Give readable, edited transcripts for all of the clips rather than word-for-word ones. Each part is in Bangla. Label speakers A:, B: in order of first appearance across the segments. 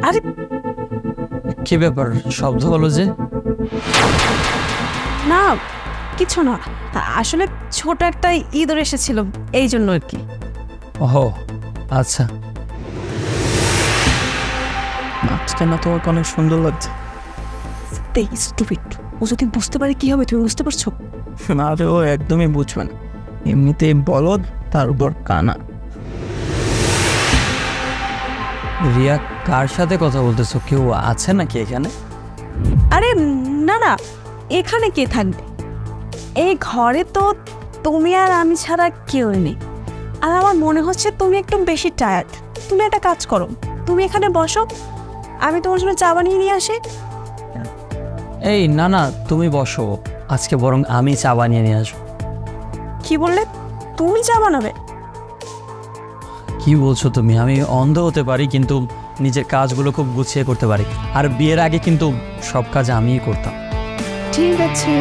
A: আরে
B: কি ব্যাপার, শব্দ হলো যে?
A: না কিছু না, আসলে ছোট একটা ইঁদুর এসেছিল এই জন্য আর কি।
B: ওহো আচ্ছা। নাচটা না তোমাকে অনেক সুন্দর লাগছে।
A: স্টুপিড, ও যদি বুঝতে পারে কি হবে, তুমি বুঝতে পারছো?
B: না রে, ও একদমই বুঝবে না, এমনিতেই বলদ, তার উপর কানা। রিয়া, কার সাথে কথা বলতেছো? কেউ আছে নাকি এখানে?
A: আরে না না, এখানে কে থাকবে? এই ঘরে তো তুমি আর আমি ছাড়া কেউ নেই। আর আমার মনে হচ্ছে তুমি একটু বেশি টায়ার্ড। তুমি একটা কাজ করো, তুমি এখানে বসো, আমি তোমার জন্য চা বানিয়ে নিয়ে আসি।
B: এই না না, তুমি বসো, আজকে বরং আমি চা বানিয়ে নিয়ে আসবো।
A: কি বললে? তুমি চা বানাবে?
B: কি বলছো তুমি? আমি অন্ধ হতে পারি কিন্তু নিজের কাজগুলো খুব গুছিয়ে করতে পারি। আর বিয়ের আগে কিন্তু সব কাজ আমিই করতাম।
A: ঠিক আছে।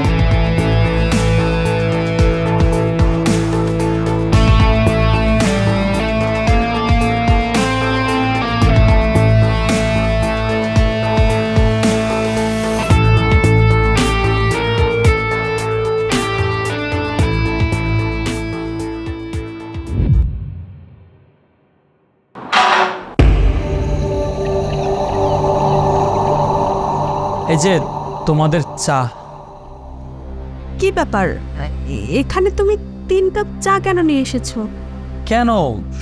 B: এই যে তোমাদের চা।
A: কি ব্যাপার, এখানে তুমি 3 কাপ চা কেন নিয়ে এসেছো?
B: কেন?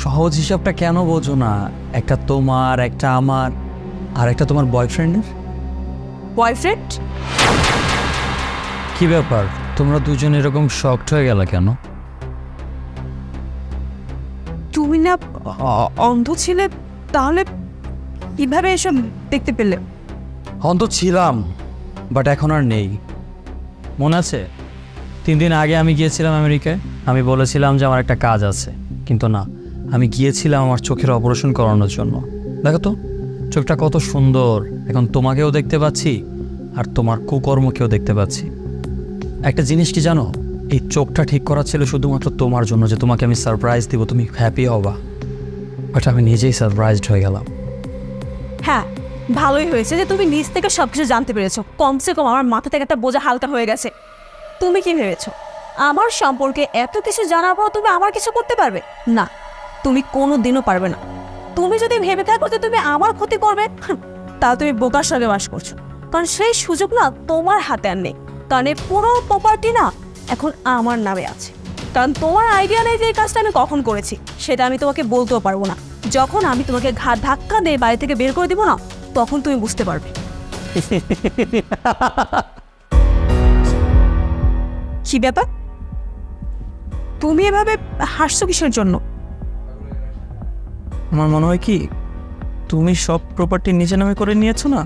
B: সহজ হিসাবটা কেন বোঝো না? একটা তোমার, একটা আমার, আর একটা তোমার বয়ফ্রেন্ডের।
A: বয়ফ্রেন্ড?
B: কি ব্যাপার, তোমরা দুজন এরকম শকড হয়ে গেল কেন?
A: তুমি না অন্ধ ছিলে, তাহলে কিভাবে এসব দেখতে পেলে?
B: অন্ধ ছিলাম, বাট এখন আর নেই। মনে আছে 3 দিন আগে আমি গিয়েছিলাম আমেরিকায়? আমি বলেছিলাম যে আমার একটা কাজ আছে, কিন্তু না, আমি গিয়েছিলাম আমার চোখের অপারেশন করানোর জন্য। দেখো তো চোখটা কত সুন্দর, এখন তোমাকেও দেখতে পাচ্ছি আর তোমার কুকর্মকেও দেখতে পাচ্ছি। একটা জিনিস কি জানো, এই চোখটা ঠিক করা ছিল শুধুমাত্র তোমার জন্য, যে তোমাকে আমি সারপ্রাইজ দিব, তুমি হ্যাপি হবা। বাট আমি নিজেই সারপ্রাইজড হয়ে গেলাম।
A: হ্যাঁ, ভালোই হয়েছে যে তুমি নিজ থেকে সবকিছু জানতে পেরেছো। কমসে কম আমার মাথা থেকে একটা বোঝা হালকা হয়ে গেছে। তুমি কি ভেবেছো আমার সম্পর্কে এত কিছু জানার পর তুমি আমার কিছু করতে পারবে? না, তুমি কোনো দিনও পারবে না। তুমি যদি ভেবে থাকো যে তুমি আমার ক্ষতি করবে, তাহলে তুমি বোকার সঙ্গে বাস করছো। কারণ সেই সুযোগ না তোমার হাতে আর নেই। কারণ এই পুরো প্রপার্টি না এখন আমার নামে আছে। কারণ তোমার আইডিয়া নেই যে এই কাজটা আমি কখন করেছি, সেটা আমি তোমাকে বলতেও পারবো না। যখন আমি তোমাকে ঘাট ধাক্কা দিয়ে বাড়ি থেকে বের করে দিব না, তখন তুমি বুঝতে পারবে। কি ব্যাপার, তুমি এভাবে হাসছো কিসের জন্য?
B: আমার মনে হয় কি, তুমি সব প্রপার্টি নিজে নামে করে নিয়েছো না,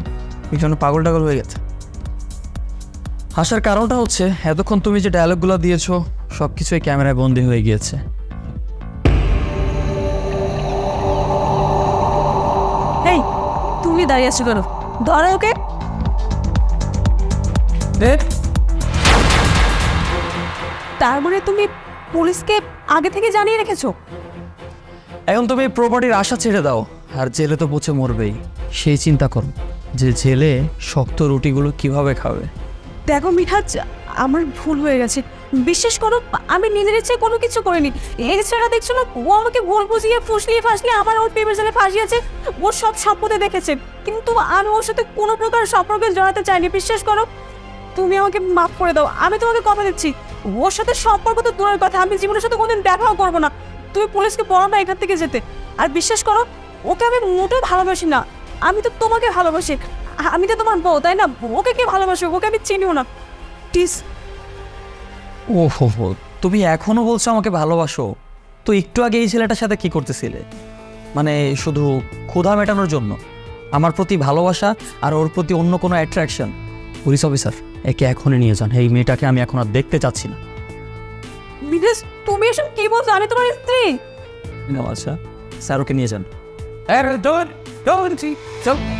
B: এই জন্য পাগল টাগল হয়ে গেছে। হাসার কারণটা হচ্ছে এতক্ষণ তুমি যে ডায়লগগুলো দিয়েছো সব কিছুই ক্যামেরায় বন্দি হয়ে গিয়েছে।
A: এই তুমি দাঁড়িয়ে আছো কেন? ধরো ওকে। তার মানে তুমি পুলিশকে আগে থেকে জানিয়ে রেখেছো?
B: এখন তুমি প্রপার্টির আশা ছেড়ে দাও, আর জেলে তো পচে মরবেই, সেই চিন্তা করো যে জেলে শক্ত রুটিগুলো কিভাবে খাবে।
A: দেখো মিঠাজ, আমার ভুল হয়ে গেছে, বিশ্বাস করো। আমি নিজের ইচ্ছে কোনো কিছু করিনি। এই ছেলেটা দেখছো না, ও আমাকে ভুল বুঝিয়ে ফুসলিয়ে ফাসলিয়ে আমার ওর প্রেমের জালে ফাঁসিয়েছে। ওর সব সম্পদে দেখেছে, কিন্তু আমি ওর সাথে কোনো প্রকার সম্পর্কে জড়াতে চাইনি। বিশ্বাস করো, তুমি আমাকে মাফ করে দাও। আমি তোমাকে কথা দিচ্ছি, ওর সাথে সম্পর্ক তো দূরের কথা, আমি জীবনের সাথে কোনোদিন দেখাও করবো না। তুমি পুলিশকে বলো না এখান থেকে যেতে। আর বিশ্বাস করো, ওকে আমি মোটেও ভালোবাসি না। আমি তো তোমাকে ভালোবাসি, আমি তো তোমার বউ, তাই না? ওকে কে ভালোবাসি? ওকে আমি চিনিও না। প্লিজ।
B: ও হো হো, তুমি এখনো বলছো আমাকে ভালোবাসো? তো একটু আগে এই ছেলেটার সাথে কি করতেছিলে? মানে শুধু ক্ষুধা মেটানোর জন্য? আমার প্রতি ভালোবাসা আর ওর প্রতি অন্য কোনো অ্যাট্রাকশন? পুলিশ অফিসার, একে এখনই নিয়ে যান, এই মেয়েটাকে আমি এখন আর দেখতে চাচ্ছি না।
A: বিদেশ, তুমি এসব কি বলছো? আমি তোমার স্ত্রী।
B: আচ্ছা স্যার, ওকে নিয়ে যান।
C: Don't.